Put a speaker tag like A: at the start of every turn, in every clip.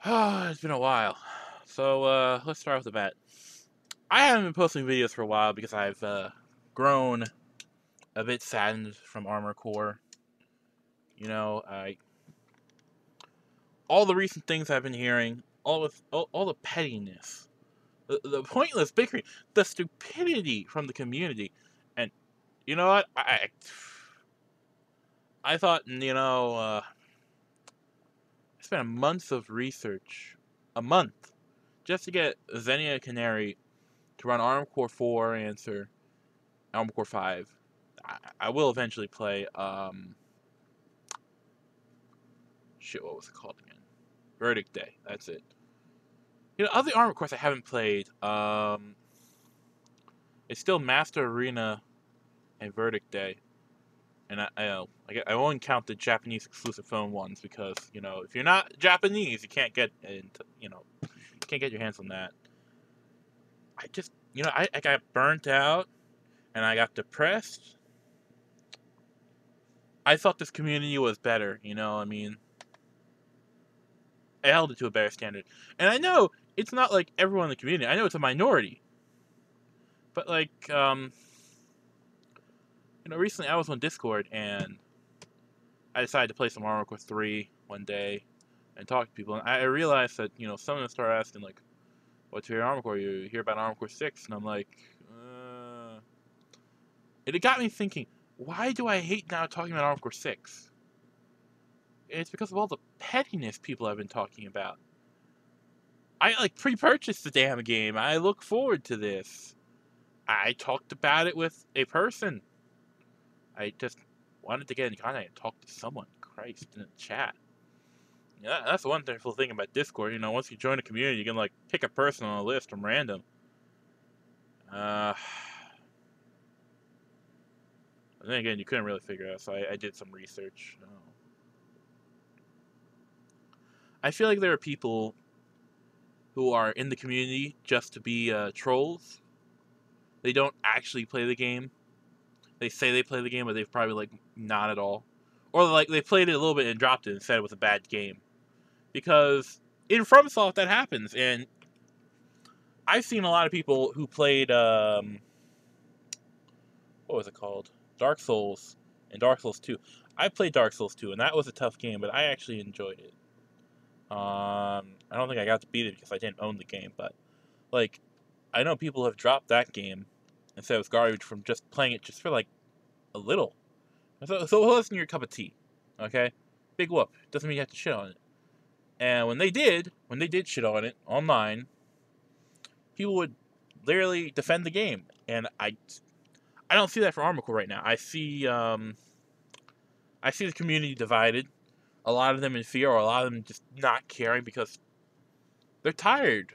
A: It's been a while. So, let's start with the bat. I haven't been posting videos for a while because I've grown a bit saddened from Armor Core. All the recent things I've been hearing, all the pettiness, the pointless bickering, the stupidity from the community, and you know what? I thought I spent a month of research, a month, just to get Xenia Canary to run Armor Core 4 and answer Armor Core 5. I will eventually play, shit, what was it called again? Verdict Day, that's it. Other Armor Cores I haven't played, it's still Master Arena and Verdict Day. And I won't count the Japanese exclusive phone ones because, if you're not Japanese, you can't get into, can't get your hands on that. I got burnt out and I got depressed. I thought this community was better, I held it to a better standard. And I know it's not like everyone in the community. I know it's a minority. But recently I was on Discord and I decided to play some Armor Core 3 one day and talk to people. And I realized that, some of them started asking, like, what's your Armor Core? You hear about Armor Core 6? And I'm like, it got me thinking, why do I hate now talking about Armor Core 6? It's because of all the pettiness people have been talking about. I pre-purchased the damn game. I look forward to this. I talked about it with a person. I just wanted to get in contact and talk to someone. Christ, in the chat. Yeah, that's the wonderful thing about Discord. Once you join a community, you can pick a person on a list from random. But then again, you couldn't really figure it out, so I did some research. I feel like there are people who are in the community just to be trolls. They don't actually play the game. They say they play the game, but they've probably not at all. Or they played it a little bit and dropped it and said it was a bad game. Because in FromSoft that happens, and I've seen a lot of people who played what was it called? Dark Souls and Dark Souls 2. I played Dark Souls 2 and that was a tough game, but I actually enjoyed it. I don't think I got to beat it because I didn't own the game, but I know people have dropped that game and said it was garbage from just playing it just for a little. So it wasn't your cup of tea, okay? Big whoop. Doesn't mean you have to shit on it. And when they did shit on it online, people would literally defend the game, and I don't see that for Armor Core right now. I see the community divided. A lot of them in fear, or a lot of them just not caring because they're tired.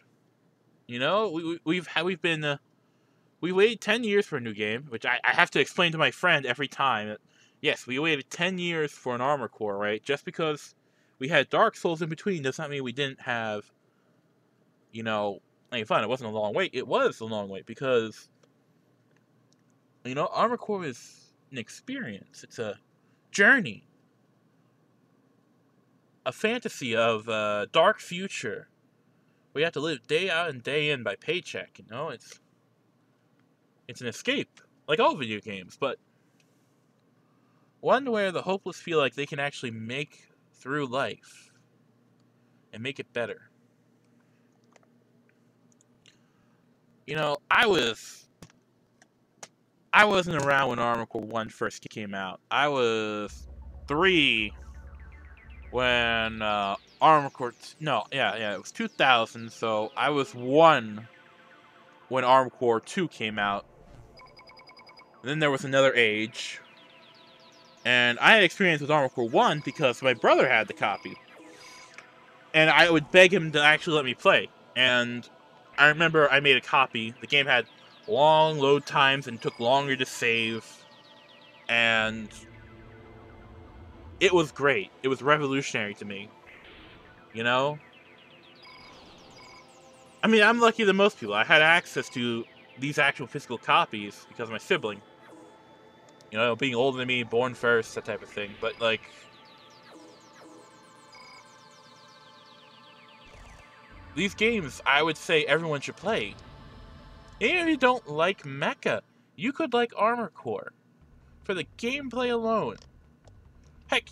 A: We waited 10 years for a new game, which I have to explain to my friend every time that, yes, we waited 10 years for an Armor Core, right? Just because we had Dark Souls in between does not mean we didn't have, fine, it wasn't a long wait. It was a long wait because, Armor Core is an experience. It's a journey. A fantasy of a dark future. We have to live day out and day in by paycheck, It's an escape, like all video games, but one where the hopeless feel like they can actually make through life and make it better. I wasn't around when Armor Core 1 first came out. I was 3 when Armor Core... No, yeah, it was 2000, so I was 1 when Armor Core 2 came out. And then there was another age. And I had experience with Armor Core 1 because my brother had the copy. And I would beg him to actually let me play. And I remember I made a copy. The game had long load times and took longer to save. And it was great. It was revolutionary to me. I mean, I'm lucky than most people. I had access to these actual physical copies because of my sibling. Being older than me, born first, that type of thing. But, these games, I would say everyone should play. Even if you don't like mecha, you could like Armored Core. For the gameplay alone. Heck,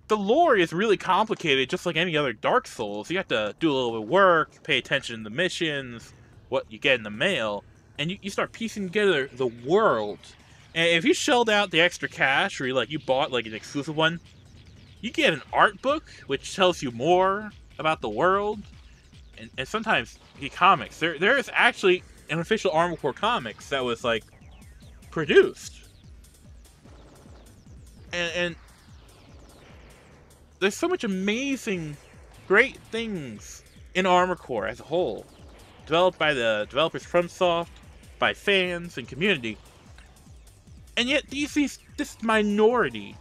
A: the lore is really complicated, just like any other Dark Souls. You have to do a little bit of work, pay attention to the missions, what you get in the mail, and you start piecing together the world. And if you shelled out the extra cash, or you bought like an exclusive one, you get an art book, which tells you more about the world, and sometimes you get comics. There is actually an official Armored Core comics that was like produced. And there's so much amazing, great things in Armored Core as a whole, developed by the developers FromSoft, by fans and community, and yet this minority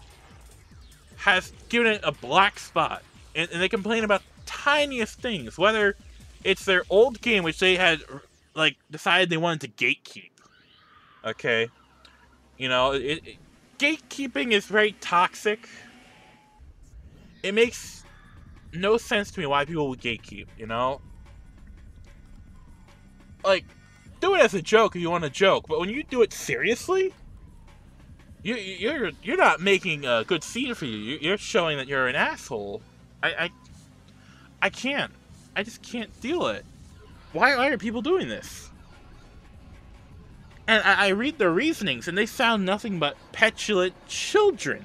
A: has given it a black spot, and they complain about tiniest things, whether it's their old game, which they had like decided they wanted to gatekeep. Okay, you know, gatekeeping is very toxic. It makes no sense to me why people would gatekeep, you know? Like, do it as a joke if you want to joke, but when you do it seriously, you're not making a good scene for you. You're showing that you're an asshole. I can't. I just can't deal it. Why are people doing this? And I read their reasonings, and they sound nothing but petulant children.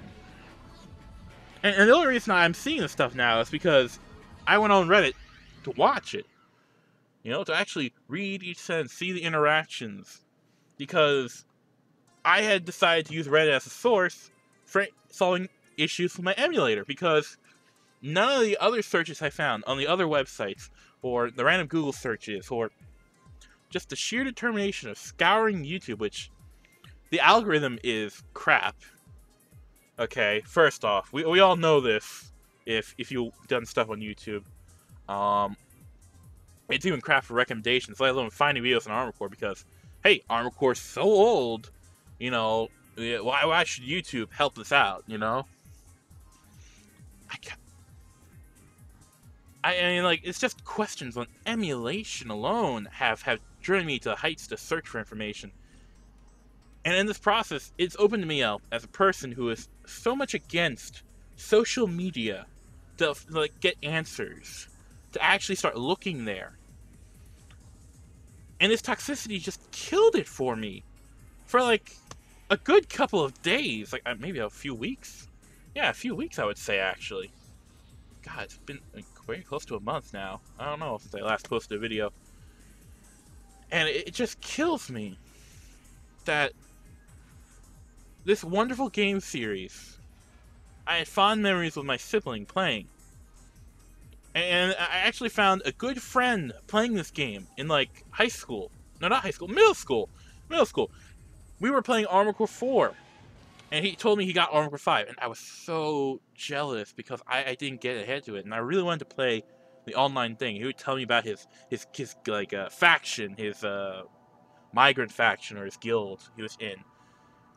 A: And the only reason I'm seeing this stuff now is because I went on Reddit to watch it. You know, to actually read each sentence, see the interactions. Because I had decided to use Reddit as a source for solving issues with my emulator. Because none of the other searches I found on the other websites, or the random Google searches, or just the sheer determination of scouring YouTube, which the algorithm is crap. Okay, first off, we all know this if you've done stuff on YouTube. It's even crap for recommendations, let alone finding videos on Armored Core, because, hey, Armored Core's so old, you know, why should YouTube help us out, you know? I mean, like, it's just questions on emulation alone have driven me to heights to search for information. And in this process, it's opened me up as a person who is so much against social media to, like, get answers, to actually start looking there. And this toxicity just killed it for me. For, like, a good couple of days. Like, maybe a few weeks. Yeah, a few weeks, I would say, actually. God, it's been like, very close to a month now. I don't know since I last posted a video. And it just kills me that this wonderful game series, I had fond memories with my sibling playing. And I actually found a good friend playing this game in, like, high school. No, not high school, middle school. Middle school. We were playing Armored Core 4. And he told me he got Armored Core 5, and I was so jealous because I didn't get ahead to it, and I really wanted to play the online thing. He would tell me about his like faction, his migrant faction or his guild he was in,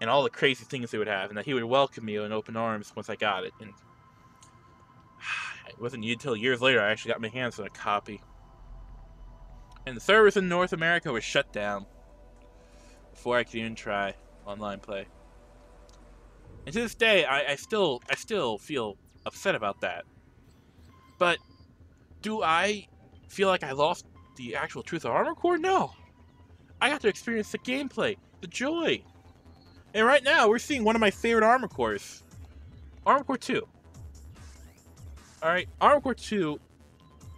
A: and all the crazy things they would have, and that he would welcome me in open arms once I got it. And it wasn't until years later I actually got my hands on a copy. And the servers in North America were shut down before I could even try online play. And to this day, I still feel upset about that. But do I feel like I lost the actual truth of Armored Core? No. I got to experience the gameplay, the joy. And right now, we're seeing one of my favorite Armored Cores. Armored Core 2. Alright, Armored Core 2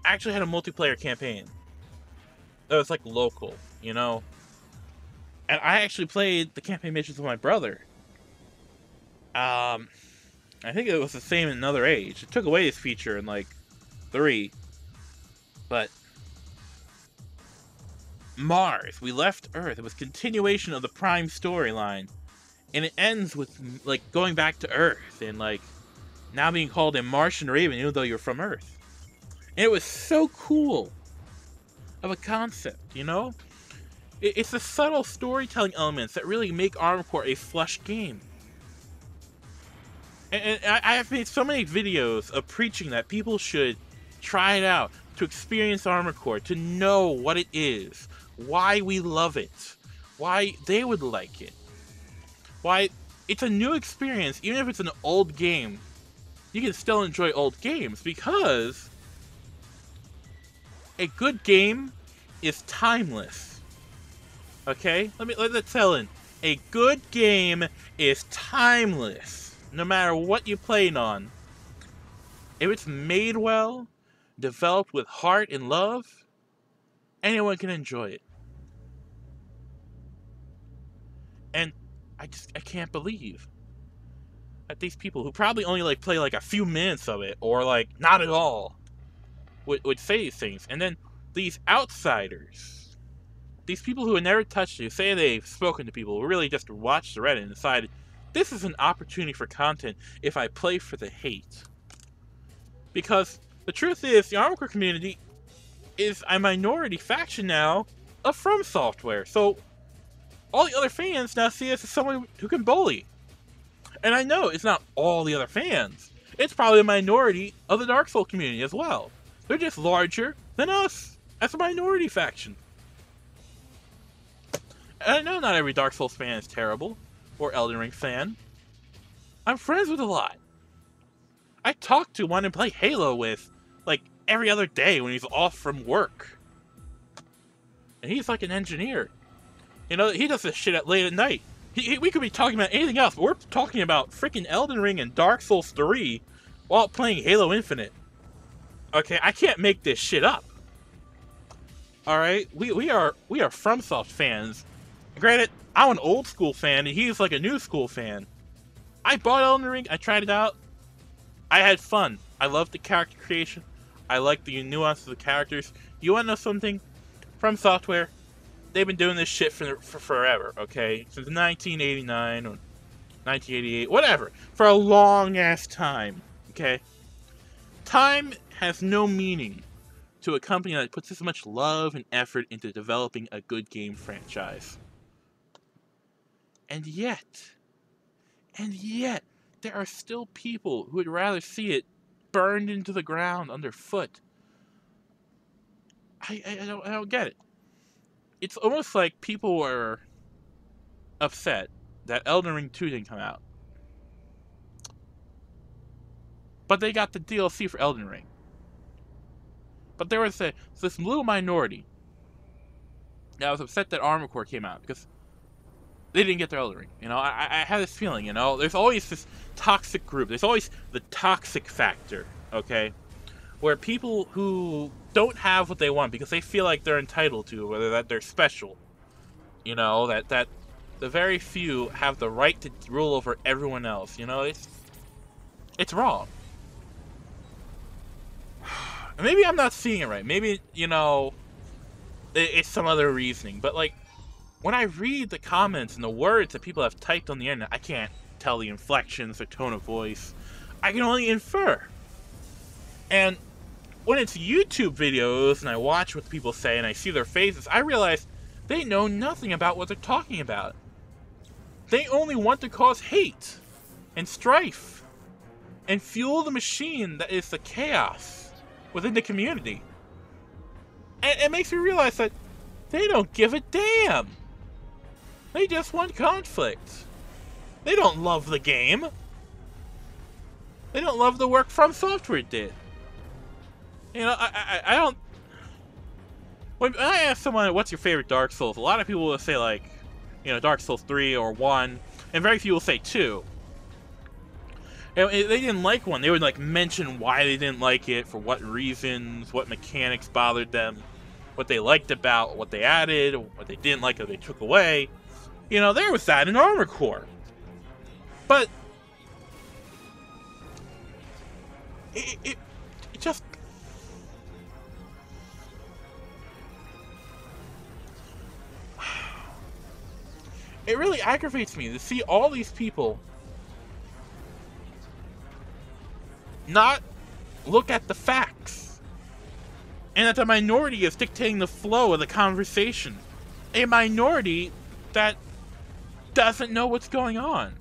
A: actually had a multiplayer campaign. That was like local, you know? And I actually played the campaign missions with my brother. I think it was the same in Another Age. It took away this feature in, like, 3. But Mars, we left Earth. It was continuation of the Prime storyline. And it ends with, like, going back to Earth and, like, now being called a Martian Raven even though you're from Earth. And it was so cool of a concept, you know? It's the subtle storytelling elements that really make Armored Core a flush game. And I have made so many videos of preaching that people should try it out, to experience Armored Core, to know what it is, why we love it, why they would like it, why it's a new experience. Even if it's an old game, you can still enjoy old games, because a good game is timeless. Okay? Let that tell in. A good game is timeless, no matter what you play it on. If it's made well, developed with heart and love, anyone can enjoy it. And I can't believe that these people who probably only like play like a few minutes of it, or like not at all, would say these things. And then these outsiders, these people who have never touched it, say they've spoken to people who really just watched the Reddit and decided, this is an opportunity for content if I play for the hate. Because the truth is, the Armored Core community is a minority faction now of From Software. So all the other fans now see us as someone who can bully. And I know it's not all the other fans. It's probably a minority of the Dark Souls community as well. They're just larger than us as a minority faction. And I know not every Dark Souls fan is terrible, or Elden Ring fan. I'm friends with a lot. I talk to one and play Halo with, like, every other day when he's off from work. And he's like an engineer. You know, he does this shit at late at night. We could be talking about anything else, but we're talking about freaking Elden Ring and Dark Souls 3 while playing Halo Infinite. Okay, I can't make this shit up. Alright, we are FromSoft fans. Granted, I'm an old school fan and he's like a new school fan. I bought Elden Ring, I tried it out. I had fun. I loved the character creation. I like the nuances of the characters. You wanna know something? From Software, they've been doing this shit for forever, okay? Since 1989 or 1988, whatever. For a long ass time, okay? Time has no meaning to a company that puts this much love and effort into developing a good game franchise. And yet, there are still people who would rather see it burned into the ground underfoot. I don't get it. It's almost like people were upset that Elden Ring 2 didn't come out. But they got the DLC for Elden Ring. But there was this little minority that was upset that Armored Core came out because they didn't get their Elden Ring. You know, I had this feeling, you know, there's always this toxic group. There's always the toxic factor, okay? Where people who don't have what they want because they feel like they're entitled to, whether that they're special, you know, that the very few have the right to rule over everyone else, you know, it's wrong. Maybe I'm not seeing it right. Maybe, you know, it's some other reasoning. But, like, when I read the comments and the words that people have typed on the internet, I can't tell the inflections or tone of voice. I can only infer. And when it's YouTube videos and I watch what people say and I see their faces, I realize they know nothing about what they're talking about. They only want to cause hate and strife and fuel the machine that is the chaos within the community. And it makes me realize that they don't give a damn. They just want conflict. They don't love the game. They don't love the work From Software did. You know, I don't... When I ask someone, what's your favorite Dark Souls? A lot of people will say, like, you know, Dark Souls 3 or 1. And very few will say 2. And if they didn't like one, they would, like, mention why they didn't like it, for what reasons, what mechanics bothered them, what they liked about, what they added, what they didn't like, what they took away. You know, there was that in Armored Core. But it just... It really aggravates me to see all these people not look at the facts. And that the minority is dictating the flow of the conversation. A minority that doesn't know what's going on.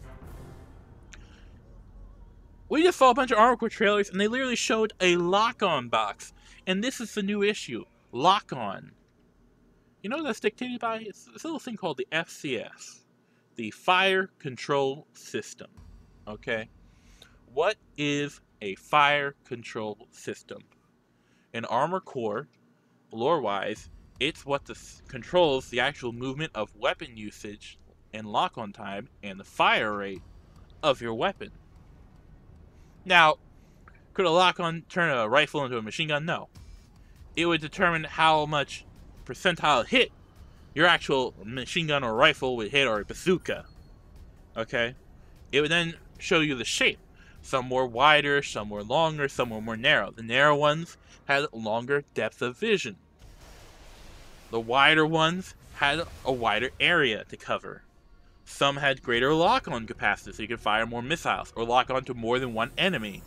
A: We just saw a bunch of Armored Core trailers and they literally showed a lock-on box And this is the new issue, Lock-On. You know what that's dictated by? It's this little thing called the FCS, the Fire Control System. Okay? What is a fire control system? In Armored Core, lore-wise, it's what controls the actual movement of weapon usage and lock-on time and the fire rate of your weapon. Now, could a lock-on turn a rifle into a machine gun? No. It would determine how much percentile hit your actual machine gun or rifle would hit, or a bazooka. Okay? It would then show you the shape. Some were wider, some were longer, some were more narrow. The narrow ones had longer depth of vision. The wider ones had a wider area to cover. Some had greater lock-on capacity, so you could fire more missiles, or lock on to more than one enemy.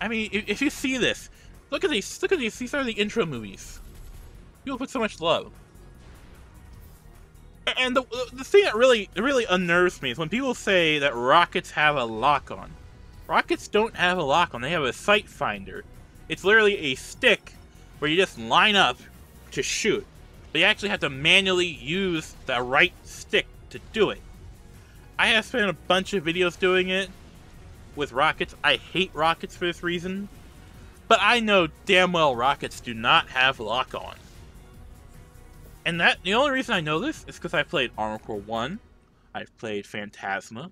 A: I mean, if you see this, look at these. Look at these. These are the intro movies. People put so much love. And the thing that really unnerves me is when people say that rockets have a lock-on. Rockets don't have a lock-on. They have a sight finder. It's literally a stick where you just line up to shoot. But you actually have to manually use the right stick to do it. I have spent a bunch of videos doing it with rockets. I hate rockets for this reason. But I know damn well rockets do not have lock-on. And the only reason I know this is because I played Armored Core 1, I've played Phantasma,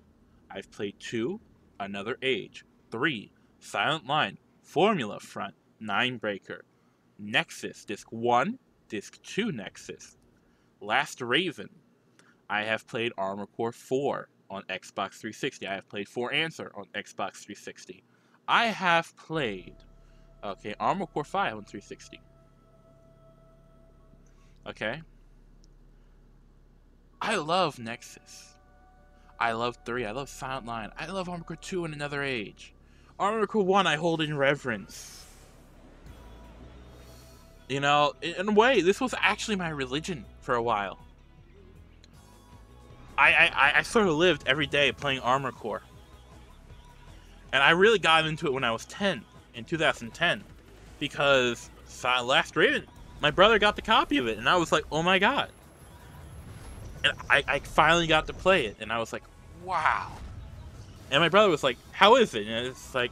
A: I've played 2, Another Age, 3, Silent Line, Formula Front, Ninebreaker, Nexus, Disc 1, Disc 2 Nexus, Last Raven. I have played Armored Core 4 on Xbox 360. I have played For Answer on Xbox 360. I have played, Armored Core 5 on 360. Okay? I love Nexus. I love 3. I love Silent Line. I love Armored Core 2 and Another Age. Armored Core 1 I hold in reverence. You know, in a way, this was actually my religion for a while. I sort of lived every day playing Armored Core. And I really got into it when I was 10, in 2010. Because Last Raven, my brother got the copy of it, and I was like, oh my god. And I finally got to play it, and I was like, wow. And my brother was like, how is it? And it's like,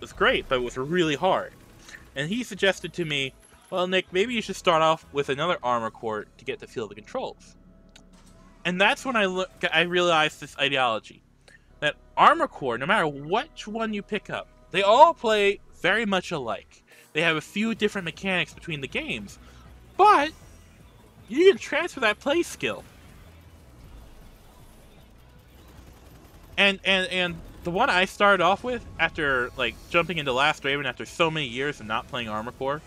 A: it's great, but it was really hard. And he suggested to me, well, Nick, maybe you should start off with another Armored Core to get the feel of the controls. And that's when I realized this ideology. That Armored Core, no matter which one you pick up, they all play very much alike. They have a few different mechanics between the games, but you can transfer that play skill. And the one I started off with after like jumping into Last Raven after so many years of not playing Armored Core,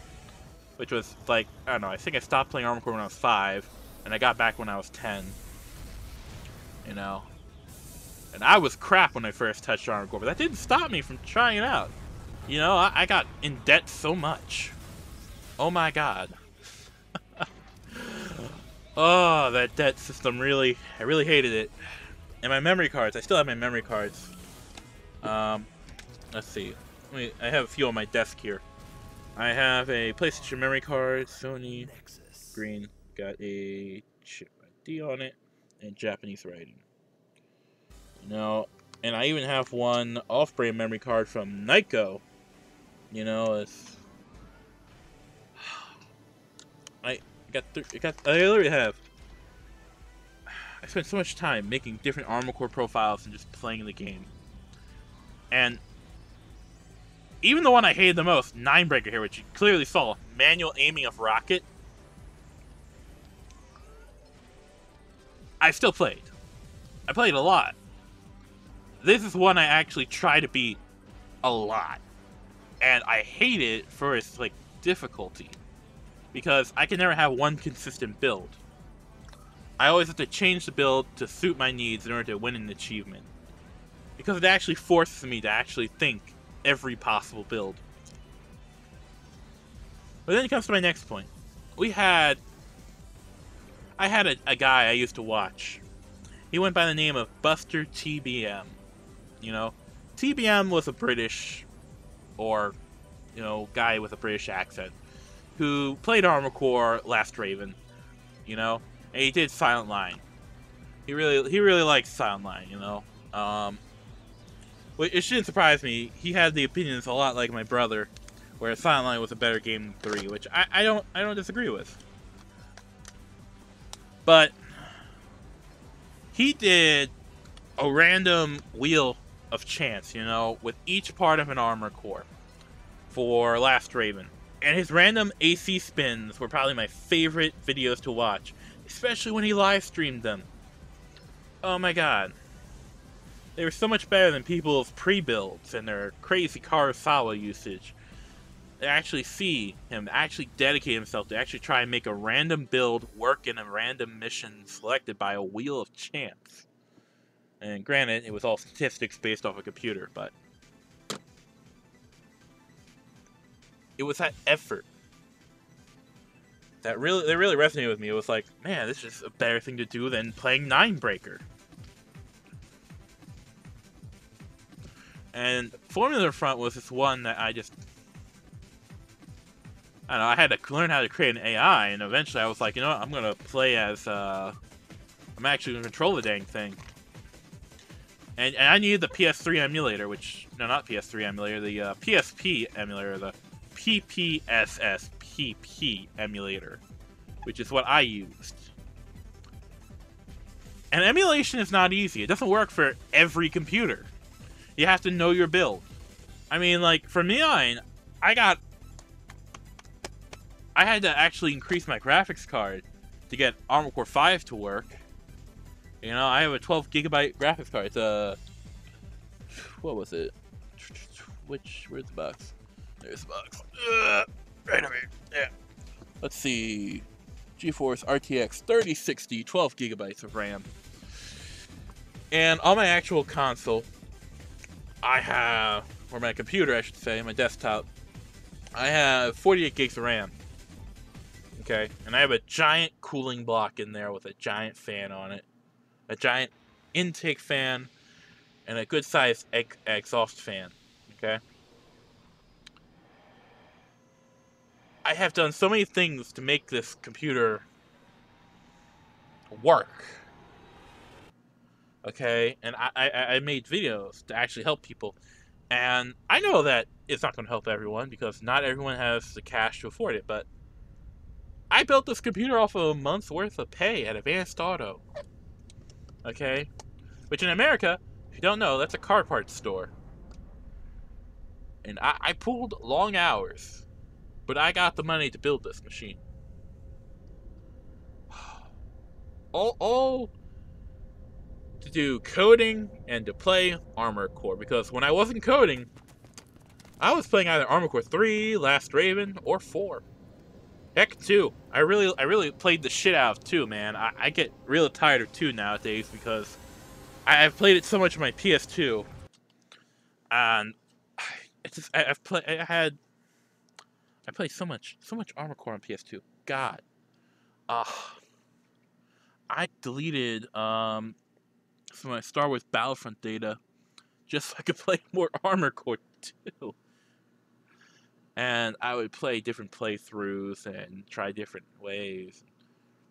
A: which was like, I don't know, I think I stopped playing Armored Core when I was 5, and I got back when I was 10. You know, and I was crap when I first touched Armored Core, but that didn't stop me from trying it out. You know, I got in debt so much. Oh my god. Oh, that debt system I really hated it. And my memory cards, I still have my memory cards. Let's see. I have a few on my desk here. I have a PlayStation memory card, Sony, green, got a chip ID on it, and Japanese writing. You know, and I even have one off-brand memory card from Nyko. You know, I literally have. I spent so much time making different Armored Core profiles and just playing the game. And even the one I hated the most, Ninebreaker here, which you clearly saw, manual aiming of rocket, I still played. I played a lot. This is one I actually try to beat a lot. And I hate it for its, like, difficulty. Because I can never have one consistent build. I always have to change the build to suit my needs in order to win an achievement. Because it actually forces me to actually think every possible build. But then it comes to my next point. I had a guy I used to watch. He went by the name of Buster TBM. You know, TBM was a British, or, you know, guy with a British accent who played Armored Core Last Raven, you know, and he did Silent Line. He really likes Silent Line, you know. It shouldn't surprise me. He had the opinions a lot like my brother, where Silent Line was a better game than 3, which I don't disagree with. But he did a random wheel of chance, you know, with each part of an Armored Core for Last Raven. And his random AC spins were probably my favorite videos to watch, especially when he live streamed them. Oh my god. They were so much better than people's pre-builds and their crazy Kurosawa usage. They actually see him actually dedicate himself to actually try and make a random build work in a random mission selected by a wheel of chance. And granted, it was all statistics based off a computer, but it was that effort that really resonated with me. It was like, man, this is a better thing to do than playing Ninebreaker. And Formula Front was this one that I don't know, I had to learn how to create an AI, and eventually I was like, you know what, I'm gonna play as, I'm actually gonna control the dang thing. And I needed the PS3 emulator, which, no, not PS3 emulator, the PSP emulator, the PPSSPP emulator, which is what I used. And emulation is not easy. It doesn't work for every computer. You have to know your build. I mean, like, for mine, I had to actually increase my graphics card to get Armored Core 5 to work. You know, I have a 12 gigabyte graphics card. It's a... What was it? Where's the box? There's the box. Right over here. Yeah. Let's see. GeForce RTX 3060, 12 gigabytes of RAM. And on my actual console, I have, or my computer I should say, my desktop, I have 48 gigs of RAM. Okay? And I have a giant cooling block in there with a giant fan on it. A giant intake fan and a good sized exhaust fan. Okay? I have done so many things to make this computer work. Okay? And I made videos to actually help people. And I know that it's not going to help everyone because not everyone has the cash to afford it, but I built this computer off of a month's worth of pay at Advanced Auto. Okay? Which in America, if you don't know, that's a car parts store. And I pulled long hours, but I got the money to build this machine. All to do coding and to play Armored Core, because when I wasn't coding, I was playing either Armored Core 3, Last Raven, or 4. Heck, 2. I really played the shit out of 2, man. I get real tired of 2 nowadays because I've played it so much on my PS2, and I played so much Armored Core on PS2. God, I deleted some of my Star Wars Battlefront data just so I could play more Armored Core 2. And I would play different playthroughs and try different ways.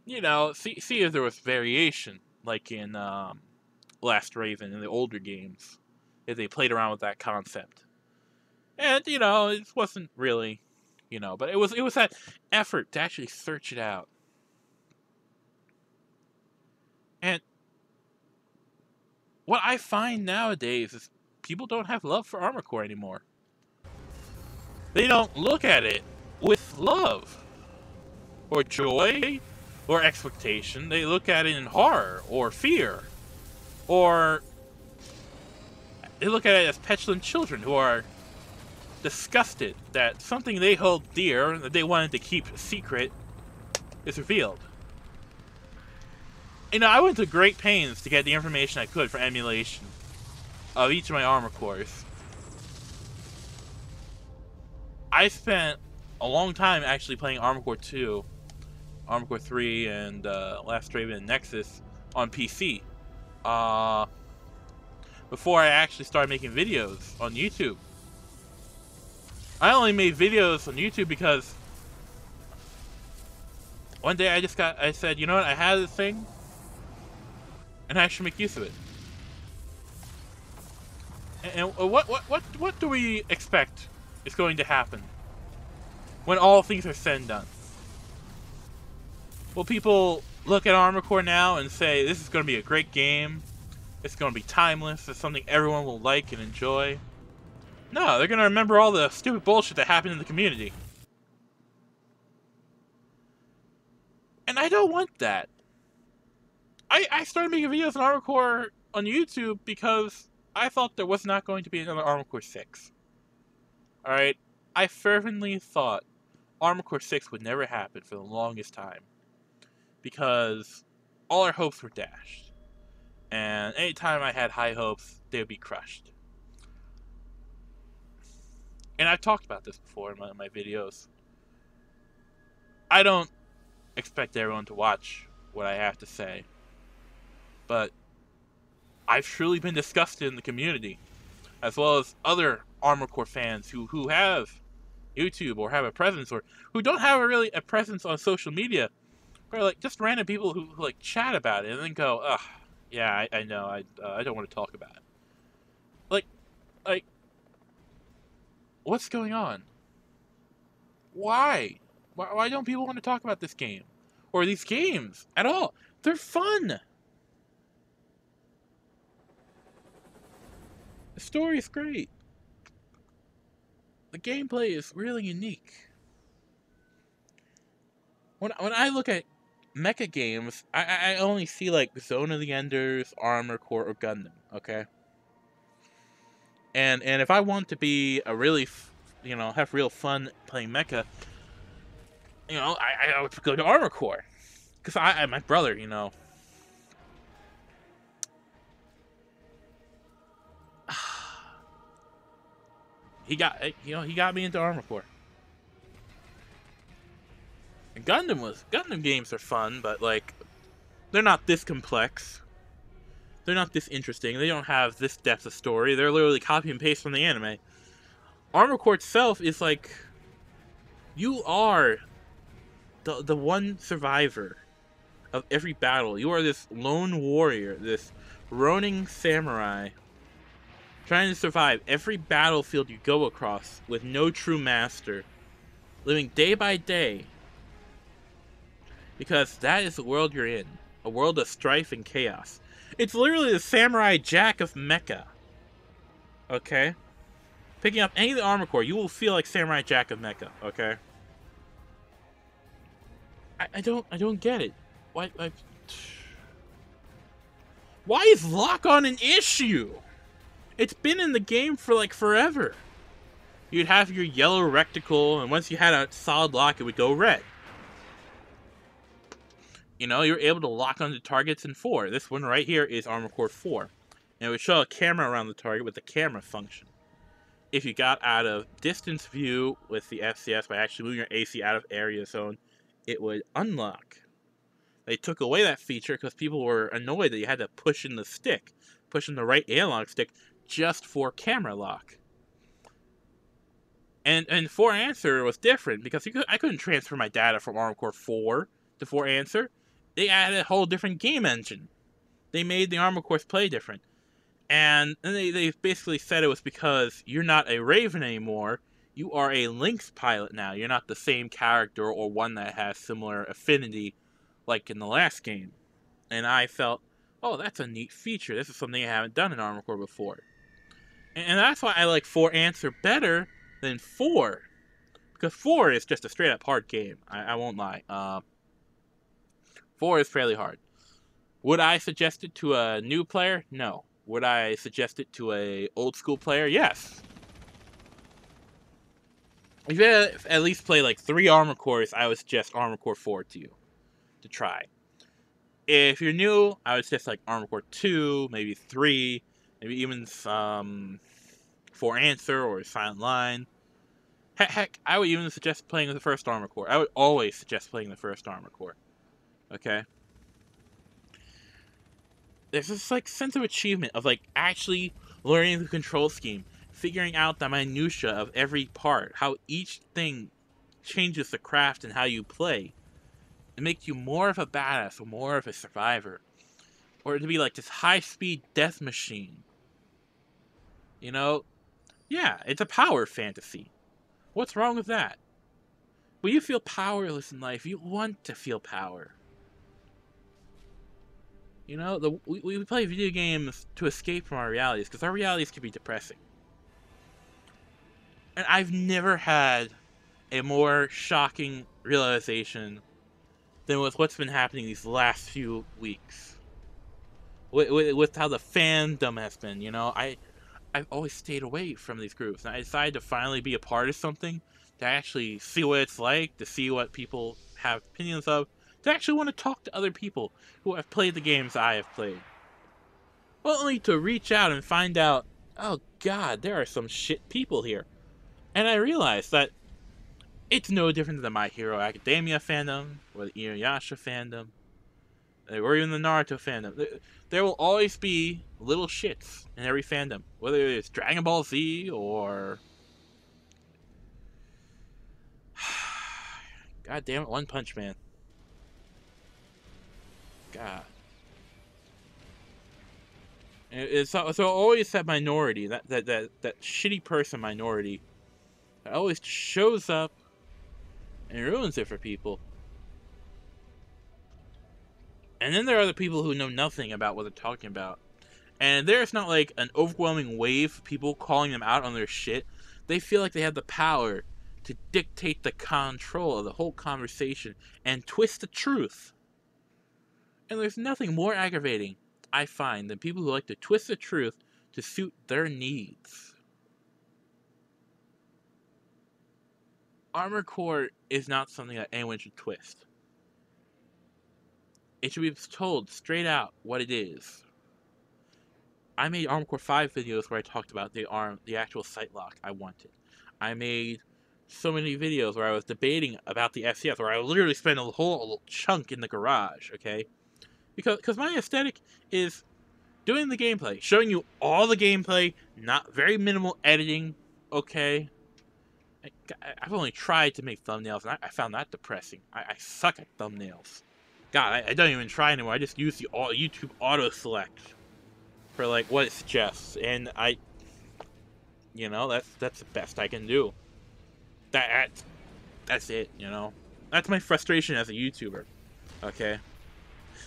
A: You know, see if there was variation, like in Last Raven in the older games, if they played around with that concept. And you know, it wasn't really, you know, but it was that effort to actually search it out. And what I find nowadays is people don't have love for Armored Core anymore. They don't look at it with love, or joy, or expectation. They look at it in horror, or fear, or they look at it as petulant children who are disgusted that something they hold dear, that they wanted to keep secret, is revealed. You know, I went to great pains to get the information I could for emulation of each of my Armored Cores. I spent a long time actually playing Armored Core 2, Armored Core 3, and Last Raven and Nexus on PC. before I actually started making videos on YouTube. I only made videos on YouTube because one day I said, you know what, I had this thing, and I should make use of it. And what do we expect is going to happen when all things are said and done? Will people look at Armored Core now and say, this is going to be a great game, it's going to be timeless, it's something everyone will like and enjoy? No, they're going to remember all the stupid bullshit that happened in the community. And I don't want that. I started making videos on Armored Core on YouTube because I thought there was not going to be another Armored Core 6. Alright? I fervently thought Armored Core 6 would never happen for the longest time. Because all our hopes were dashed. And anytime I had high hopes, they would be crushed. And I've talked about this before in my videos. I don't expect everyone to watch what I have to say. But I've truly been disgusted in the community, as well as other Armored Core fans who have YouTube or have a presence, or who don't have a presence on social media, or like just random people who like chat about it and then go, ugh, yeah, I know, I don't want to talk about it. Like, what's going on? Why don't people want to talk about this game or these games at all? They're fun. The story is great. The gameplay is really unique. When I look at mecha games, I only see like Zone of the Enders, Armored Core, or Gundam. Okay. And if I want to be a really, have real fun playing mecha, I would go to Armored Core, because my brother, he got me into Armored Core. And Gundam games are fun, but like, they're not this complex. They're not this interesting. They don't have this depth of story. They're literally copy and paste from the anime. Armored Core itself is like, you are the one survivor of every battle. You are this lone warrior, this ronin samurai, trying to survive every battlefield you go across with no true master, living day by day. Because that is the world you're in. A world of strife and chaos. It's literally the Samurai Jack of mecha. Okay? Picking up any of the Armored Core, you will feel like Samurai Jack of mecha, okay? I don't get it. Why is lock-on an issue? It's been in the game for like forever. You'd have your yellow reticle, and once you had a solid lock, it would go red. You're able to lock onto targets in 4. This one right here is Armored Core 4. And it would show a camera around the target with the camera function. If you got out of distance view with the FCS by actually moving your AC out of area zone, it would unlock. They took away that feature because people were annoyed that you had to push in the right analog stick just for camera lock. And 4 Answer was different because I couldn't transfer my data from Armored Core 4 to 4 Answer. They added a whole different game engine. They made the Armored Cores play different. And they basically said it was because you're not a Raven anymore. You are a Lynx pilot now. You're not the same character or one that has similar affinity like in the last game. And I felt, oh, that's a neat feature. This is something I haven't done in Armored Core before. And that's why I like 4 Answer better than 4. Because 4 is just a straight up hard game. I won't lie. 4 is fairly hard. Would I suggest it to a new player? No. Would I suggest it to a old school player? Yes. If you at least play like 3 Armored Cores, I would suggest Armored Core 4 to you to try. If you're new, I would suggest like Armored Core 2, maybe 3, maybe even 4 Answer or Silent Line. Heck, I would even suggest playing the first Armored Core. I would always suggest playing the first Armored Core. Okay? there's this like sense of achievement of like actually learning the control scheme, figuring out the minutia of every part, how each thing changes the craft and how you play. It makes you more of a badass or more of a survivor, or to be like this high-speed death machine. You know, yeah, it's a power fantasy. What's wrong with that? When you feel powerless in life, you want to feel power. You know, we play video games to escape from our realities, because our realities can be depressing. And I've never had a more shocking realization than with what's been happening these last few weeks. With how the fandom has been, you know, I've always stayed away from these groups, and I decided to finally be a part of something, to actually see what it's like, to see what people have opinions of, to actually want to talk to other people who have played the games I have played. Only to reach out and find out, oh god, there are some shit people here. And I realized that it's no different than My Hero Academia fandom, or the Inuyasha fandom, or even the Naruto fandom. There will always be little shits in every fandom, whether it's Dragon Ball Z or God damn it, One Punch Man. God. So always that minority, that shitty person minority, that always shows up and ruins it for people. And then there are the people who know nothing about what they're talking about. And there's not like an overwhelming wave of people calling them out on their shit. They feel like they have the power to dictate the control of the whole conversation and twist the truth. And there's nothing more aggravating, I find, than people who like to twist the truth to suit their needs. Armored Core is not something that anyone should twist. It should be told straight out what it is. I made Armored Core 5 videos where I talked about the actual sight lock I wanted. I made so many videos where I was debating about the FCS, where I literally spent a whole chunk in the garage, okay? Because my aesthetic is doing the gameplay, showing you all the gameplay, not very minimal editing, okay? I've only tried to make thumbnails, and I found that depressing. I suck at thumbnails. God, I don't even try anymore. I just use the YouTube auto select for like what it suggests, and you know, that's the best I can do. That's it, you know. That's my frustration as a YouTuber. Okay,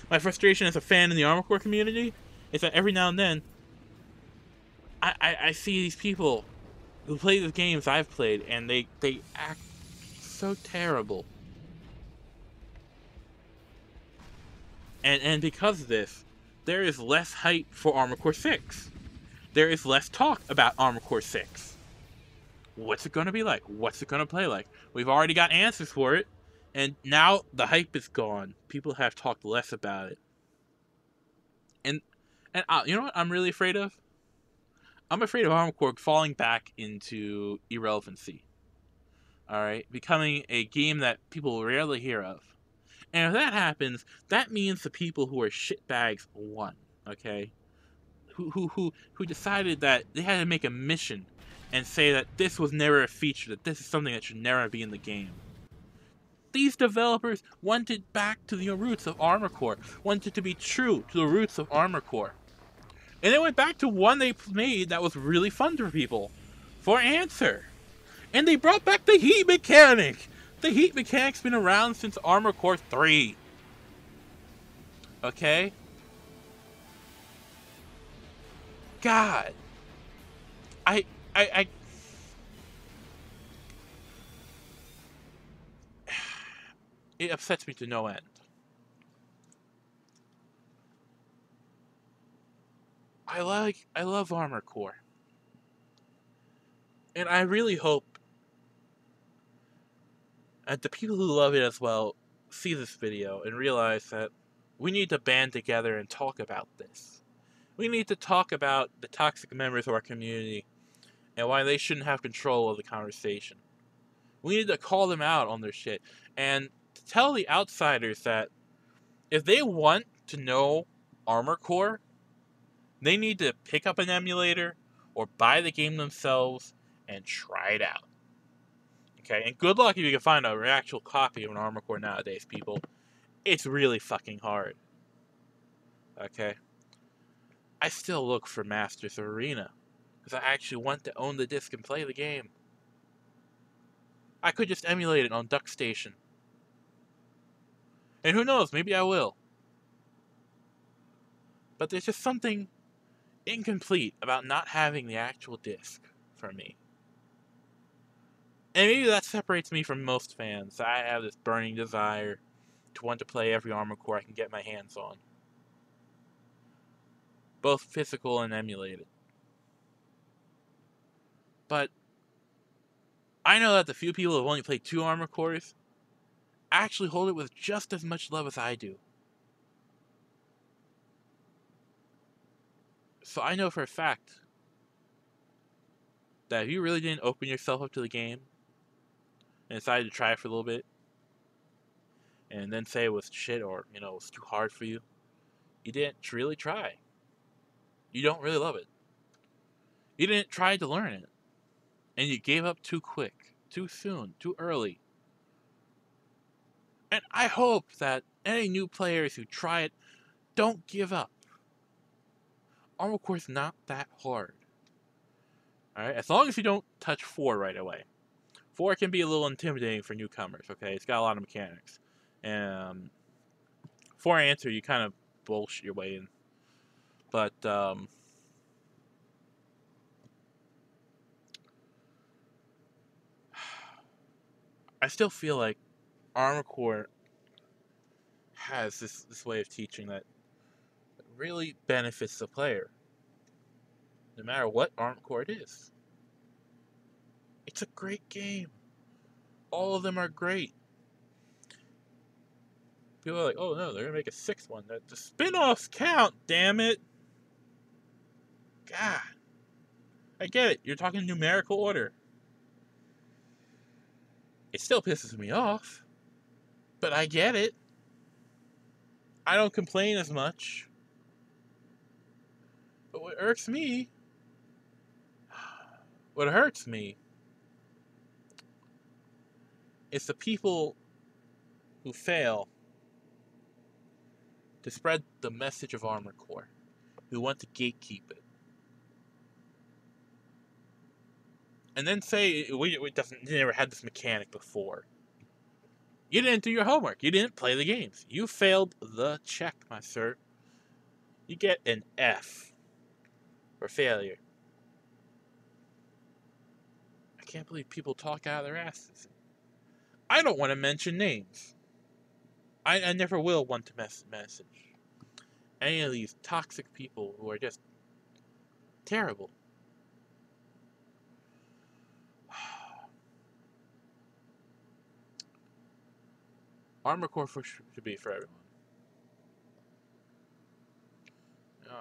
A: my frustration as a fan in the Armored Core community is that every now and then I see these people who play the games I've played, and they act so terrible. And because of this, there is less hype for Armored Core 6. There is less talk about Armored Core 6. What's it gonna be like? What's it gonna play like? We've already got answers for it, and now the hype is gone. People have talked less about it. And you know what I'm really afraid of? I'm afraid of Armored Core falling back into irrelevancy. Alright? Becoming a game that people rarely hear of. And if that happens, that means the people who are shitbags won. Okay? Who decided that they had to make a mission and say that this was never a feature, that this is something that should never be in the game. These developers wanted back to the roots of Armored Core, wanted to be true to the roots of Armored Core. And they went back to one they made that was really fun for people, for Answer. And they brought back the heat mechanic! The heat mechanic's been around since Armored Core 3. Okay? God. It upsets me to no end. I love Armored Core. And I really hope that the people who love it as well see this video and realize that we need to band together and talk about this. We need to talk about the toxic members of our community and why they shouldn't have control of the conversation. We need to call them out on their shit and to tell the outsiders that if they want to know Armored Core, They need to pick up an emulator or buy the game themselves and try it out. Okay, and good luck if you can find an actual copy of an Armored Core nowadays, people. It's really fucking hard. Okay? I still look for Masters of Arena, because I actually want to own the disc and play the game. I could just emulate it on DuckStation. And who knows, maybe I will. But there's just something incomplete about not having the actual disc for me. And maybe that separates me from most fans. I have this burning desire to want to play every Armored Core I can get my hands on. Both physical and emulated. But I know that the few people who have only played 2 Armored Cores actually hold it with just as much love as I do. So I know for a fact that if you really didn't open yourself up to the game and decided to try it for a little bit and then say it was shit or, it was too hard for you, you didn't really try. You don't really love it. You didn't try to learn it. And you gave up too quick, too soon, too early. And I hope that any new players who try it don't give up. Armored Core is not that hard. Alright? As long as you don't touch 4 right away. 4 can be a little intimidating for newcomers, okay? It's got a lot of mechanics. And 4 answer, you kind of bullshit your way in. But, I still feel like Armored Core has this way of teaching that really benefits the player. No matter what Armored Core it is. It's a great game. All of them are great. People are like, oh no, they're gonna make a 6th one. The spin-offs count, damn it! God. I get it, you're talking numerical order. It still pisses me off. But I get it. I don't complain as much. But what irks me, what hurts me, is the people who fail to spread the message of Armored Core, who want to gatekeep it. And then say it never had this mechanic before. You didn't do your homework. You didn't play the games. You failed the check, my sir. You get an F for failure. I can't believe people talk out of their asses. I don't want to mention names. I never will want to message any of these toxic people who are just terrible. Armored Core should be for everyone. No,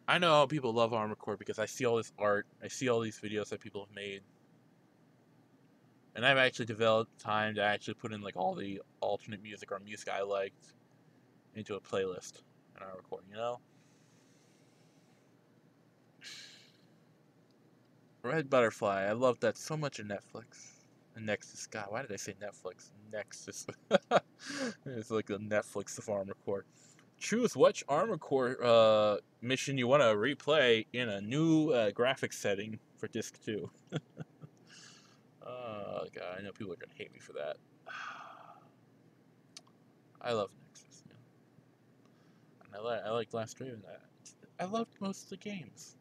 A: I know people love Armored Core because I see all this art, I see all these videos that people have made. And I've actually developed time to actually put in like all the alternate music or music I liked into a playlist in Armored Core, Red Butterfly, I love that so much in Netflix. And Nexus, God, why did I say Netflix? Nexus. It's like the Netflix of Armored Core. Choose which Armored Core mission you want to replay in a new graphics setting for Disc 2. Oh, God, I know people are going to hate me for that. I love Nexus, And I like Last Raven. I loved most of the games.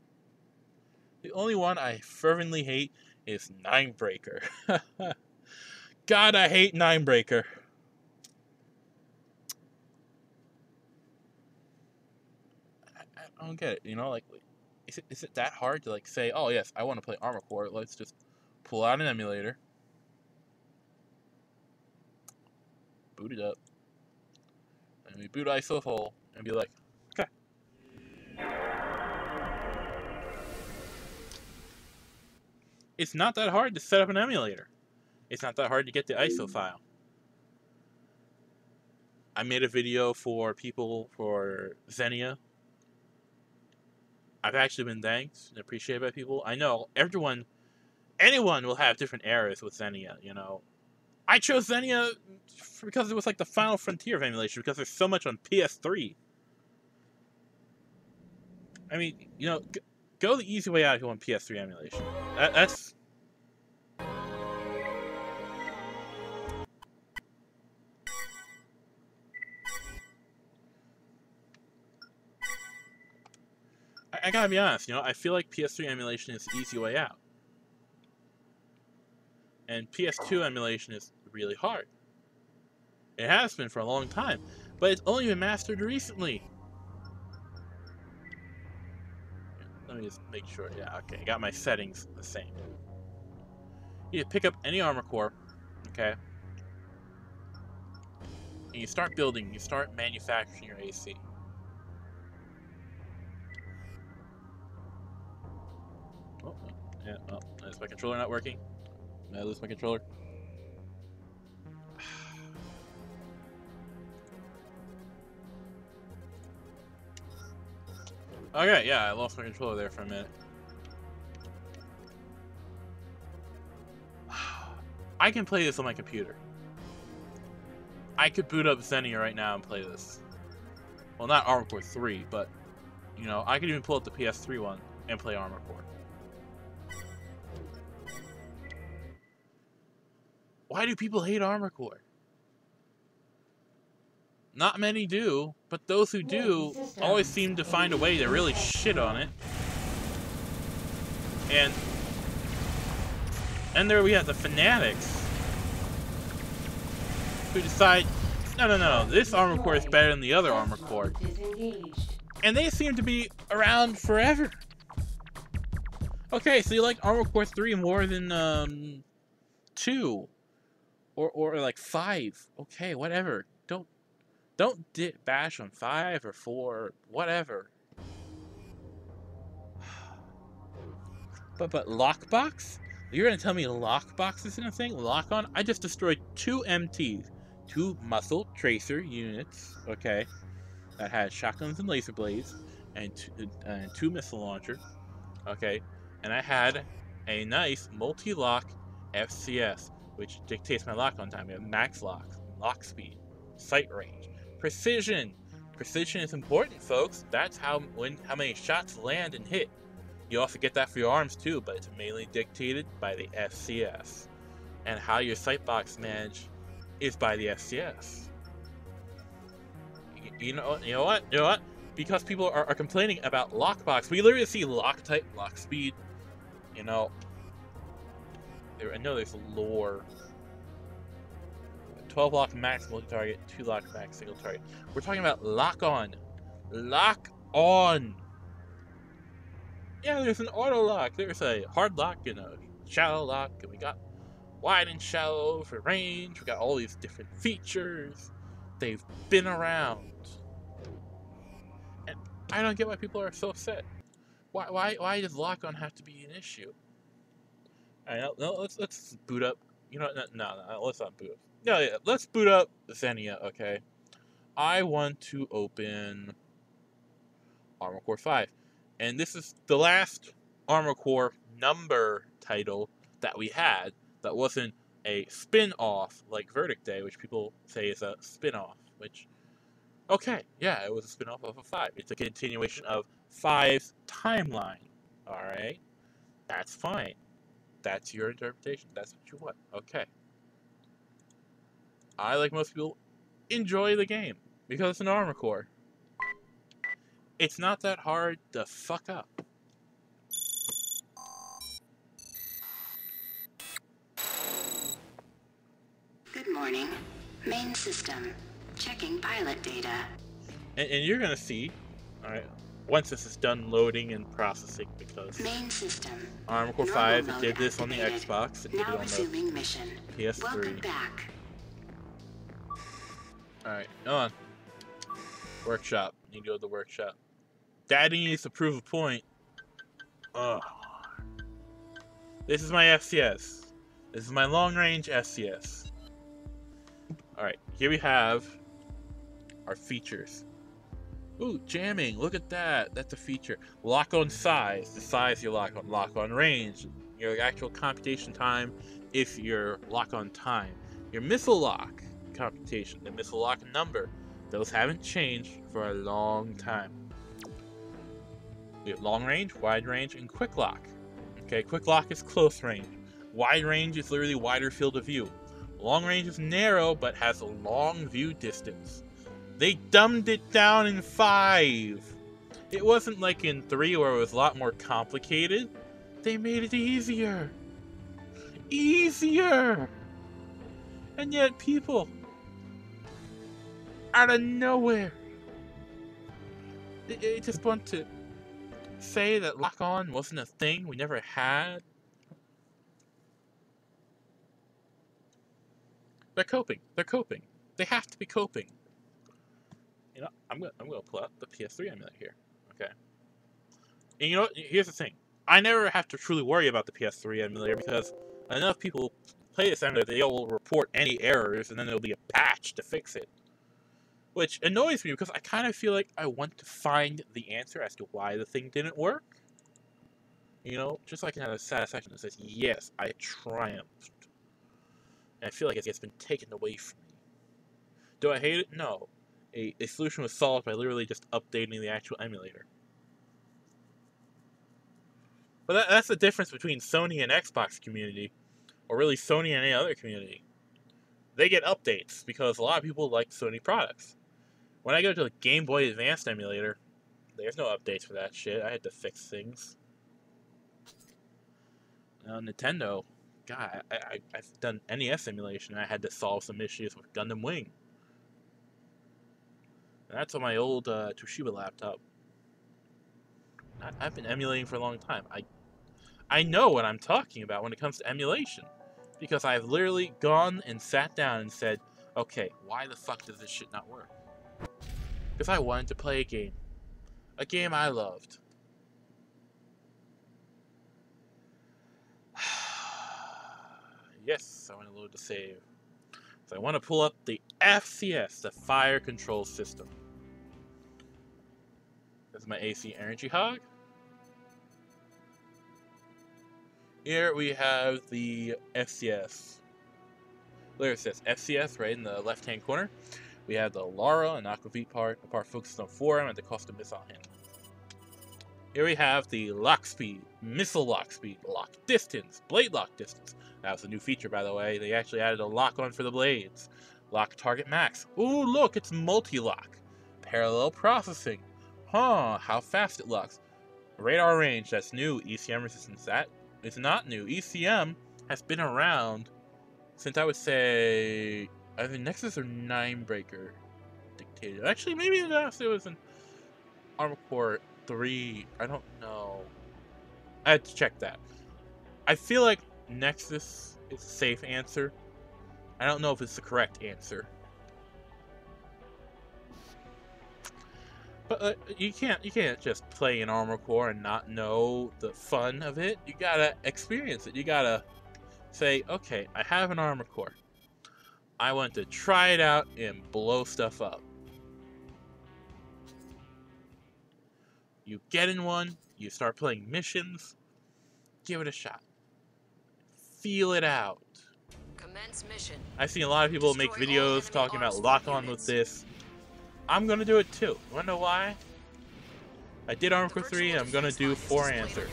A: The only one I fervently hate is Ninebreaker. God, I hate Ninebreaker. I don't get it, like, is it that hard to, like, say, oh, yes, I want to play Armored Core, let's just pull out an emulator, boot it up, and we boot ISOFOL, and be like, okay. It's not that hard to set up an emulator. It's not that hard to get the ISO file. I made a video for people for Xenia. I've actually been thanked and appreciated by people. I know anyone will have different eras with Xenia, you know. I chose Xenia because it was like the final frontier of emulation, because there's so much on PS3. I mean, you know, go the easy way out if you want PS3 emulation. That's... I gotta be honest, you know, I feel like PS3 emulation is the easy way out. And PS2 emulation is really hard. It has been for a long time, but it's only been mastered recently. Let me just make sure. Yeah, okay, I got my settings the same. You pick up any armor core, okay? And you start building, you start manufacturing your AC. Oh, yeah, oh, is my controller not working? Did I lose my controller? Okay, yeah, I lost my controller there for a minute. I can play this on my computer. I could boot up Xenia right now and play this. Well, not Armored Core 3, but, you know, I could even pull up the PS3 one and play Armored Core. Why do people hate Armored Core? Not many do, but those who do always seem to find a way to really shit on it. And there we have the fanatics who decide, no, this Armored Core is better than the other Armored Core. And they seem to be around forever. Okay, so you like Armored Core 3 more than 2 or like 5. Okay, whatever. Don't bash on 5 or 4, whatever. But Lockbox? You're gonna tell me Lockbox isn't a thing? Lock-on? I just destroyed 2 MTs. 2 Muscle Tracer units, okay, that had shotguns and laser blades, and 2 missile launchers, okay, and I had a nice multi-lock FCS, which dictates my lock-on time. We have max lock speed, sight range, precision. Precision is important, folks. That's how many shots land and hit. You also get that for your arms too, but it's mainly dictated by the FCS. And how your sight box manage is by the FCS. You know what? Because people are complaining about lockbox, we literally see lock type, lock speed. You know, I know there's lore. 12 lock max multi-target, 2 lock max single target. We're talking about lock-on. Lock-on! Yeah, there's an auto lock. There's a hard lock and a shallow lock, and we got wide and shallow for range. We got all these different features. They've been around. And I don't get why people are so upset. Why does lock-on have to be an issue? Alright, no, let's boot up. You know what? No, let's not boot up. Yeah, let's boot up Xenia, okay? I want to open Armored Core 5. And this is the last Armored Core number title that we had that wasn't a spin-off like Verdict Day, which people say is a spin-off, which, okay, yeah, it was a spin-off of a 5. It's a continuation of 5's timeline, alright? That's fine. That's your interpretation. That's what you want. Okay. I, like most people, enjoy the game because it's an Armored Core. It's not that hard to fuck up.
B: Good morning. Main system. Checking pilot data.
A: And you're gonna see, alright, once this is done loading and processing, because
B: Main system.
A: Armored Core 5, it did this on the Xbox, it did it
B: Now
A: on
B: resuming
A: the
B: mission.
A: PS3.
B: Welcome back.
A: Alright, come on. Workshop. You need to go to the workshop. Daddy needs to prove a point. Ugh. This is my FCS. This is my long-range FCS. Alright, here we have are features. Ooh, jamming, look at that. That's a feature. Lock on size, the size you lock on. Lock on range, your actual computation time if your lock on time. Your missile lock computation, the missile lock number. Those haven't changed for a long time. We have long range, wide range, and quick lock. Okay, quick lock is close range. Wide range is literally wider field of view. Long range is narrow, but has a long view distance. They dumbed it down in 5. It wasn't like in 3 where it was a lot more complicated. They made it easier. Easier! And yet people, out of nowhere, they just want to say that lock-on wasn't a thing we never had. They're coping. They're coping. They have to be coping. You know, I'm gonna pull out the PS3 emulator here. Okay. And you know what? Here's the thing. I never have to truly worry about the PS3 emulator because enough people play this emulator, they will report any errors, and then there'll be a patch to fix it. Which annoys me because I kind of feel like I want to find the answer as to why the thing didn't work. You know, just so I can have a satisfaction that says, yes, I triumphed. And I feel like it's been taken away from me. Do I hate it? No. A solution was solved by literally just updating the actual emulator. But that's the difference between Sony and Xbox community, or really Sony and any other community. They get updates because a lot of people like Sony products. When I go to the Game Boy Advance emulator, there's no updates for that shit. I had to fix things. Now, Nintendo, God, I've done NES emulation. I had to solve some issues with Gundam Wing. And that's on my old Toshiba laptop. I've been emulating for a long time. I know what I'm talking about when it comes to emulation. Because I've literally gone and sat down and said, okay, why the fuck does this shit not work? Because I wanted to play a game. A game I loved. Yes, I want to load the save. So I want to pull up the FCS, the Fire Control System. This is my AC Energy Hog. Here we have the FCS. There it says FCS right in the left-hand corner. We have the Lara and Aquavit part. The part focuses on forearm and the custom missile handle. Here we have the lock speed, missile lock speed, lock distance, blade lock distance. That was a new feature, by the way. They actually added a lock on for the blades. Lock target max. Ooh, look, it's multi-lock. Parallel processing. Huh, how fast it locks. Radar range, that's new. ECM resistance, that is not new. ECM has been around since I would say either Nexus or Ninebreaker dictated. Actually, maybe it was an Armored Core 3. I don't know. I had to check that. I feel like Nexus is a safe answer. I don't know if it's the correct answer. But you can't just play an Armored Core and not know the fun of it. You gotta experience it. You gotta say, okay, I have an Armored Core. I want to try it out and blow stuff up. You get in one, you start playing missions, give it a shot. Feel it out.
C: Commence mission.
A: I've seen a lot of people make videos talking about lock on with this. I'm gonna do it too. You wanna know why? I did Armored Core 3 and I'm gonna do 4 answer.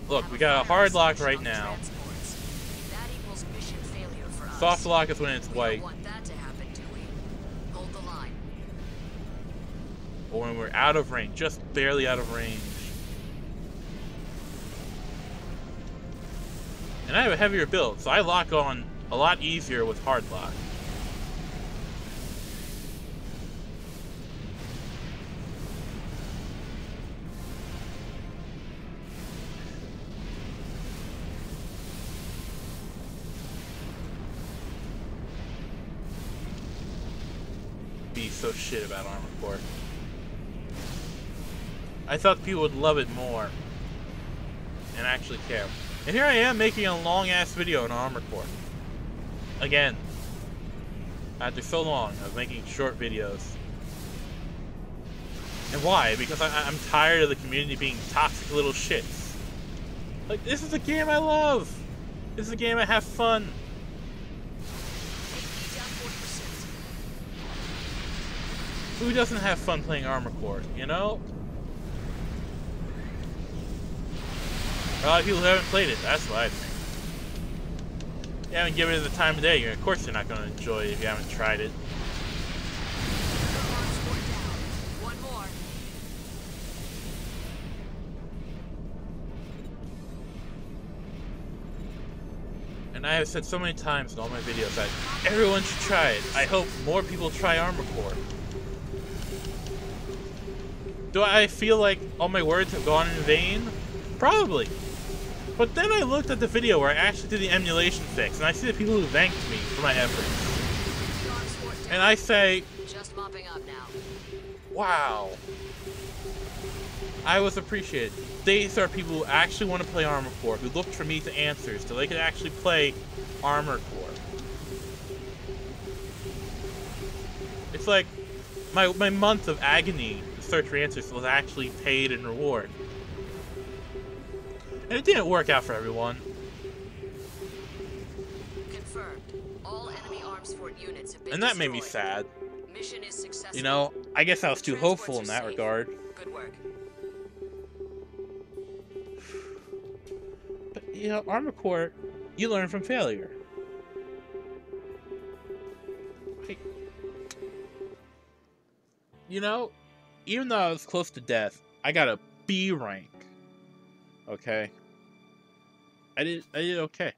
A: Look, we got a hard lock right now. Soft lock is when it's white. Or when we're out of range, just barely out of range. And I have a heavier build, so I lock on a lot easier with hard lock. Be so shit about Armored Core. I thought people would love it more and actually care. And here I am making a long ass video on Armored Core. Again. After so long of making short videos. And why? Because I'm tired of the community being toxic little shits. Like, this is a game I love! This is a game I have fun. Who doesn't have fun playing Armored Core, you know? A lot of people haven't played it, that's what I think. You haven't given it the time of day, of course you're not going to enjoy it if you haven't tried it.
C: One more.
A: And I have said so many times in all my videos that everyone should try it. I hope more people try Armored Core. Do I feel like all my words have gone in vain? Probably. But then I looked at the video where I actually did the emulation fix, and I see the people who thanked me for my efforts. And I say,
C: Just mopping up now.
A: wow. I was appreciated. These are people who actually want to play Armored Core, who looked for me to answers so they could actually play Armored Core. It's like my month of agony to search for answers was actually paid in reward. And it didn't work out for everyone.
C: Confirmed. All enemy arms fort units have been
A: And that made me
C: destroyed.
A: sad.
C: Mission is successful.
A: You know, I guess I was too
C: Transports
A: hopeful
C: are
A: in that
C: safe.
A: regard.
C: Good work.
A: But, you know, Armored Core, you learn from failure. Like, you know, even though I was close to death, I got a B rank. Okay? I did okay.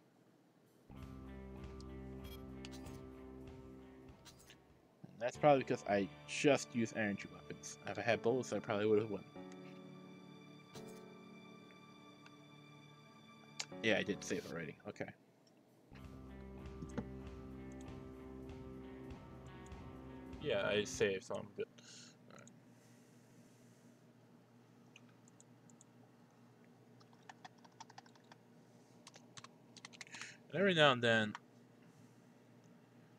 A: And that's probably because I just used energy weapons. If I had bullets, I probably would have won. Yeah, I did save already. Okay. Yeah, I saved, so I'm good. Alright. And every now and then,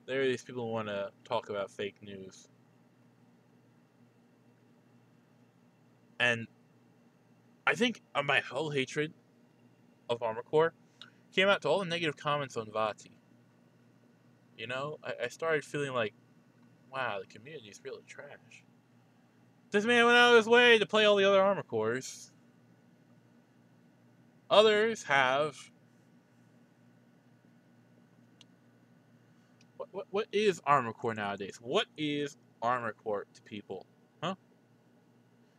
A: there are these people who want to talk about fake news. And I think my whole hatred of Armored Core came out to all the negative comments on VATI. You know, I started feeling like, wow, the community is really trash. This man went out of his way to play all the other Armored Cores. Others have... What is Armored Core nowadays? What is Armored Core to people? Huh?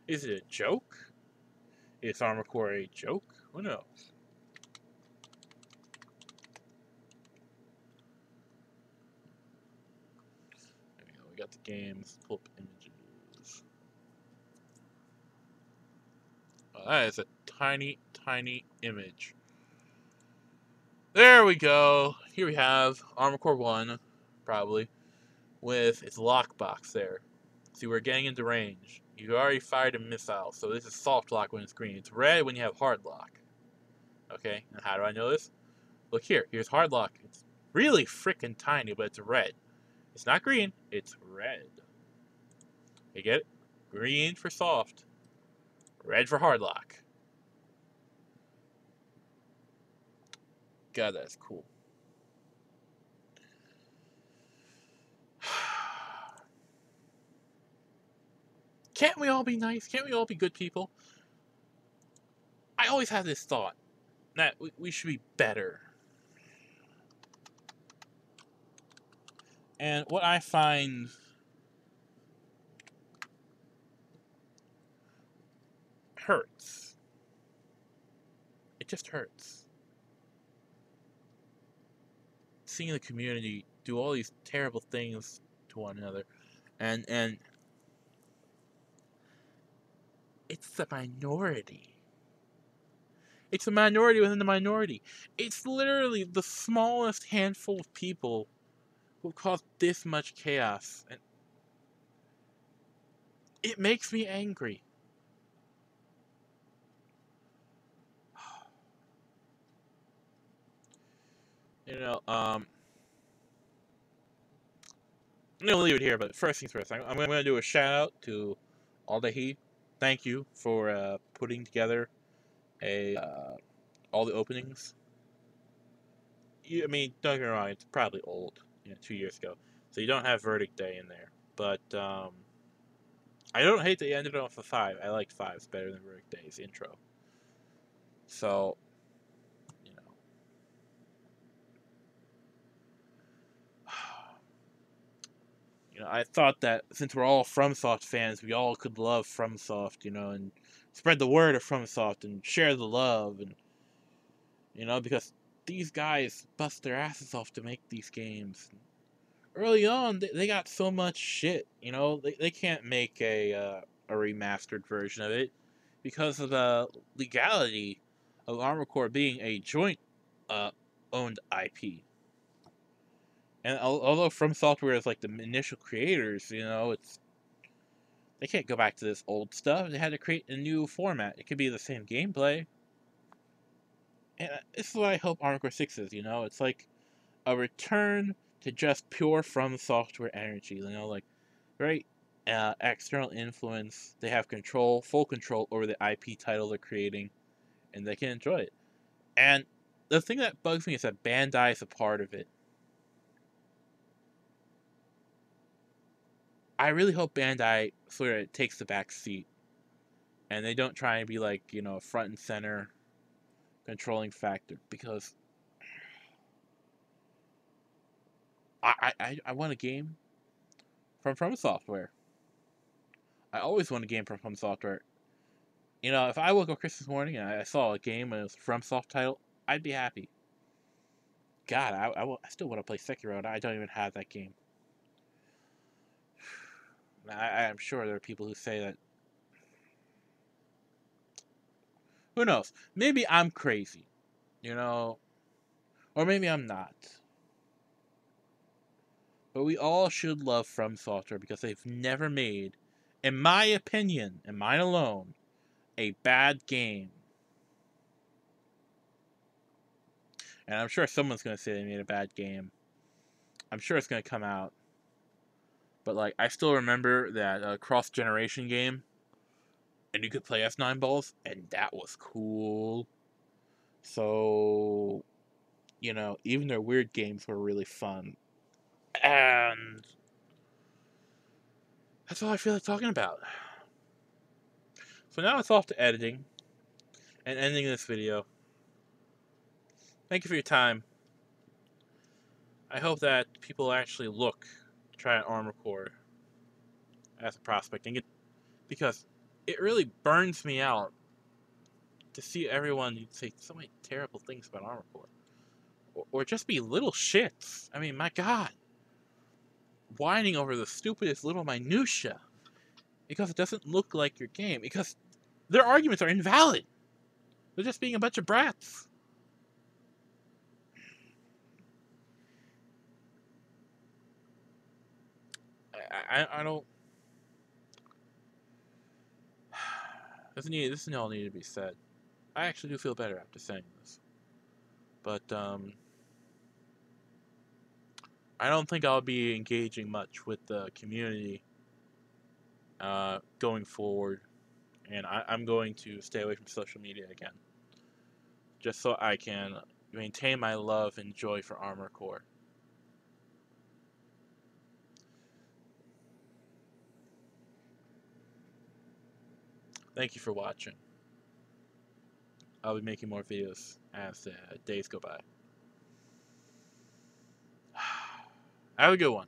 A: Is it a joke? Is Armored Core a joke? Who knows? There we go. We got the games. Pull up images. Oh, that is a tiny, tiny image. There we go. Here we have Armored Core 1, probably, with its lockbox there. See, we're getting into range. You already fired a missile, so this is soft lock when it's green. It's red when you have hard lock. Okay, and how do I know this? Look here, here's hard lock. It's really freaking tiny, but it's red. It's not green, it's red. You get it? Green for soft, red for hard lock. God, that's cool. Can't we all be nice? Can't we all be good people? I always have this thought that we should be better. And what I find hurts. It just hurts. Seeing the community do all these terrible things to one another. And it's the minority. It's a minority within the minority. It's literally the smallest handful of people who cause this much chaos. And it makes me angry. You know, I'm gonna leave it here, but first things first, I'm gonna do a shout out to Aldahi. Thank you for putting together all the openings. I mean, don't get me wrong, it's probably old, 2 years ago, so you don't have Verdict Day in there. But I don't hate that you ended off with 5. I like 5s better than Verdict Day's intro. So, you know. I thought that since we're all FromSoft fans, we all could love FromSoft, and spread the word of FromSoft and share the love, and because these guys bust their asses off to make these games. Early on, they got so much shit, they can't make a remastered version of it because of the legality of Armored Core being a joint owned IP. And although From Software is like the initial creators, they can't go back to this old stuff. They had to create a new format. It could be the same gameplay. And this is what I hope Armored Core 6 is, It's like a return to just pure From Software energy, like very external influence. They have full control over the IP title they're creating, and they can enjoy it. And the thing that bugs me is that Bandai is a part of it. I really hope Bandai sort of takes the back seat, and they don't try and be like, a front and center controlling factor, because I want a game from Software. I always want a game from Software. If I woke up Christmas morning and I saw a game and it was a FromSoft title, I'd be happy. God, I still want to play Sekiro, and I don't even have that game. I'm sure there are people who say that. Who knows? Maybe I'm crazy, or maybe I'm not. But we all should love From Software because they've never made, in my opinion, and mine alone, a bad game. And I'm sure someone's going to say they made a bad game. I'm sure it's going to come out. But, I still remember that cross-generation game. And you could play S9 balls. And that was cool. So, even their weird games were really fun. And that's all I feel like talking about. So now it's off to editing and ending this video. Thank you for your time. I hope that people actually look to try an Armored Core as a prospect, because it really burns me out to see everyone say so many terrible things about Armored Core, or just be little shits. I mean, my God, whining over the stupidest little minutia because it doesn't look like your game, because their arguments are invalid. They're just being a bunch of brats. I don't. This all needed to be said. I actually do feel better after saying this. But, I don't think I'll be engaging much with the community going forward. And I'm going to stay away from social media again, just so I can maintain my love and joy for Armored Core. Thank you for watching. I'll be making more videos as the days go by. Have a good one.